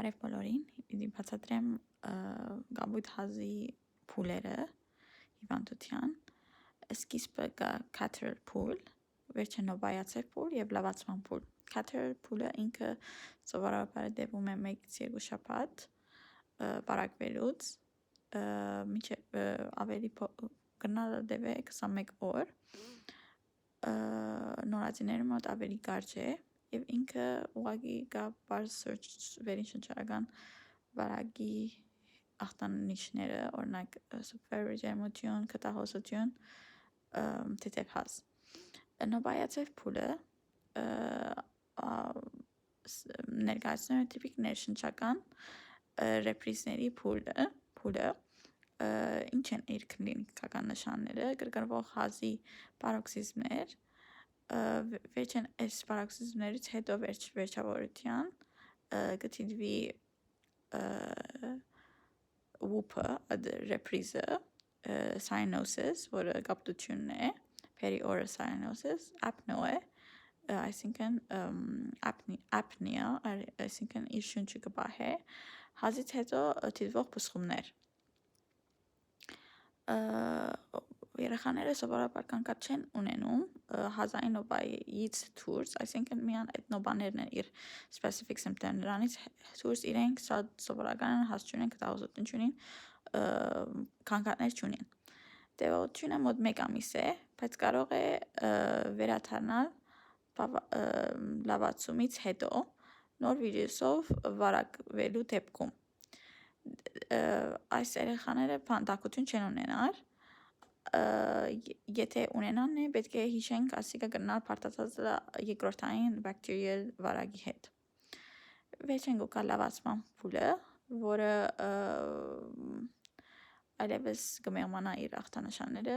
Բարև բոլորին, պիտի բացատրեմ գաբույթ հազի փուլերը հիվանդության, սկիզբը կա catheter փուլ, վերջը նոբայացև փուլ և լավացման փուլ։ Catheter փուլը ինքը սովորաբար տևում է 1-2 շաբաթ պարակվելուց, մինչև ավելի գնալը տևե 21 օր, նորածիների մոտ ավելի կարճ է և ինքը ուղղակի կա պարզ վերին շնչառական վարակի ախտանիշները, օրինակ սուպերվեր ջերմություն, քթահոսություն, թեթև հազ։ Նոբայացև փուլը ներկայացնում է տիպիկ ներշնչական ռեպրիզների փուլը, ինչ են իր կլինիկական նշանները, կրկնվող հազի պարոքսիզմներ, վերջ են այս պարոքսիզմներից հետո վերջավորության կթիդվի whoop-ը, ռեպրիզը, cyanosis, որը կապտությունն է, peri-oral cyanosis, apnoe, այսինքն apnea, այսինքն իր շունչը կպահե, հազից հետո թիդվող բսխումներ։ Երեխաները սովորաբար կանգատ չեն ունենում հազային նոբայից դուրս, այսինքն միան այդ նոբաներն են իր specific symptom, նրանից դուրս իրենք սովորական են հազ չունեն, քթահոսություն չունին, կանգատներ չունին։ Տևողությունը մոտ 1 ամիս է, բայց կարող է վերադառնալ լավացումից հետո նոր վիրուսով վարակվելու դեպքում։ Այս երեխաները բանտարկություն չեն ունենալ, եթե ունենան է, պետք է հիշենք ասիկա կրնալ պարտացած երկրորդային բակտերիալ վարակի հետ։ Վերջ են գուկա լավացման փուլը, որը այլևս կմեղմանա իր ախտանշանները,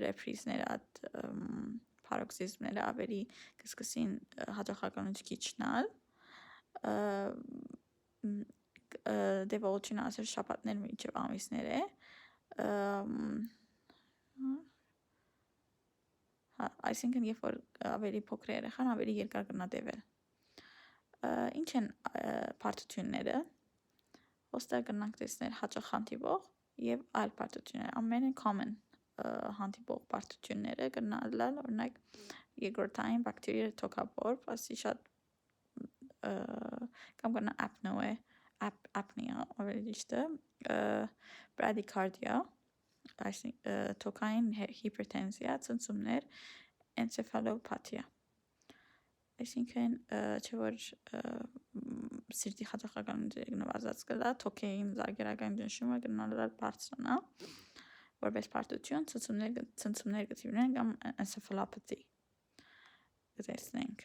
ռեպրիզները, պարոքսիզմները ավելի կսկսին հաջողականություն քիչնալ, տևողությունը ասել շաբաթներ մինչև ամիսներ է, այսինքն երբ որ ավելի փոքր երեխան ավելի երկար կնա տևել։ Ինչ են բարդությունները, ոստեղ կնանք տեսնել հաճախ հանդիպող և այլ բարդություններ, ամենը common հանդիպող բարդությունները կնալալ, օրինակ երկրորդային բակտերիալ թոքաբորբ, ասի շատ կամ կնա apnea, ավելի ճիշտը, բրադիկարդիա, թոքային հիպերտենզիա, ցնցումներ, էնցեֆալոպաթիա, այսինքն չէ որ սիրտի հաճախականությունը նվազած կլա, թոքային զարկերական ճնշումը կնալալ բարձրանա, որպես բարդություն, ցնցումներ կթիվնեն կամ էնցեֆալոպաթի կտեսնենք։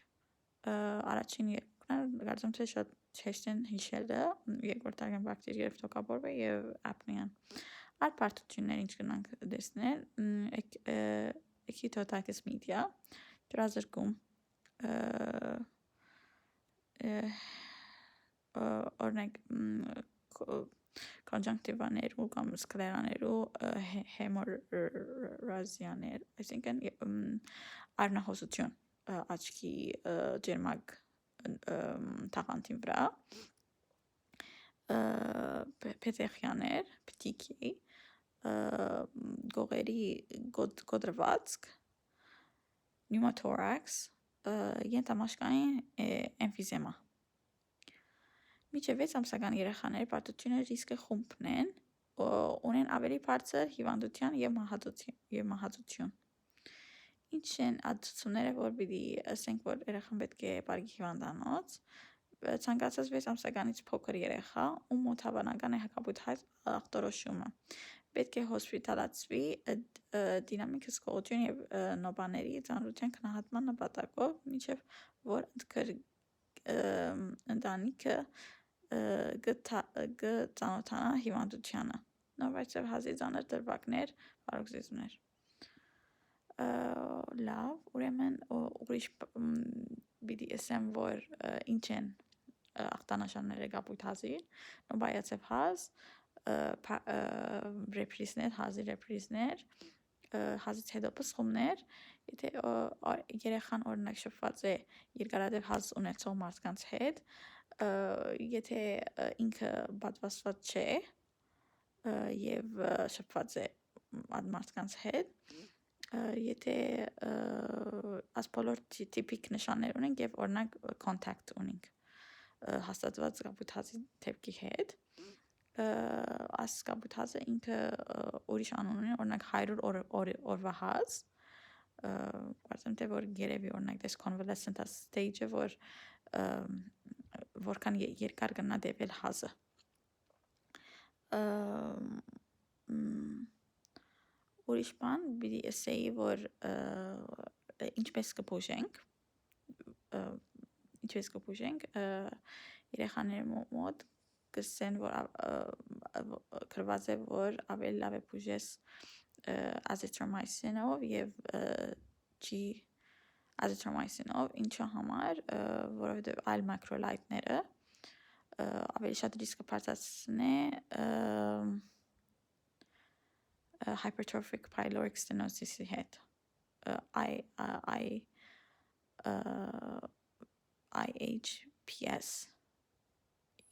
Առաջին երկրորդ կարծում թե շատ հեշտ են հիշելը, երկրորդական բակտերիալ թոքաբորբը և ապնեան։ Այլ բարդություններ ինչ կնանք տեսնել, էքիթոդակիս մեդիա, ջրազրկում, օրինակ կոնջանկտիվաներու կամ սկլերաներու հեմորազիաներ, այսինքն արնահոսություն աչքի ջերմակ թաղանթին վրա, պետեխիաներ, պտիկի, գողերի գոդրվածք, նյումոթորաքս, ենթամաշկային էմֆիզեմա։ Մինչև 6 ամսական երեխաների բարդությունը ռիսկը խումբն են, ունեն ավելի բարձր հիվանդության և մահացություն։ Ինչ են աջակցությունները, որ պիտի ասենք, որ երեխան պետք է պարգի հիվանդանոց, ցանկացած 6 ամսականից փոքր երեխա, ում մոտ հավանական է հակաբույթ ախտորոշումը, պետք է հոսպիտալացվի դինամիկ հսկողություն և նոբաների ծանրության գնահատման նպատակով, մինչև որ ընտանիքը կծանոթանա հիվանդությանը, նորվայցև հազի ծանր դրվագներ, պարոքսիզմներ։ Լավ, ուրեմն ուրիշ պիտի ասեմ, որ ինչ են ախտանշանները գաբույթ հազին, նոբայացև հազ, ռեպրիզներ, հազի ռեպրիզներ, հազից հետո բսխումներ, եթե երեխան օրինակ շփված է երկարատև հազ ունեցող մարդկանց հետ, եթե ինքը պատվաստված չէ եւ շփված է այդ մարդկանց հետ, եթե այս բոլոր տիպիկ նշաններ ունենք եւ օրինակ contact ունենք հաստատված կապույտացի դեպքի հետ, այս կապույտացը ինքը ուրիշ անուն ունի, օրինակ 100 օրվա հաց, կարծեմ թե որ երևի օրինակ դες convalescent stage-ը, որ որքան երկար կնա դեպել հազը։ Ուրիշ բան պիտի ասեի, որ ինչպես կբուժենք երեխաների մոտ կսեն, որ գրված է, որ ավելի լավ է բուժես azithromycin-ով եւ azithromycin-ով, ինչու համար, որովհետեւ այլ մակրոլայտները ավելի շատ ռիսկը բարձրացնե hypertrophic pyloric stenosis-ի հետ, IHPS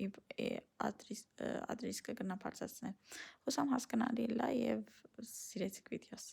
այդ ռիսկը կնա բարձրացնել։ Հուսամ հասկանալի լա եւ սիրեցիք վիդեոս։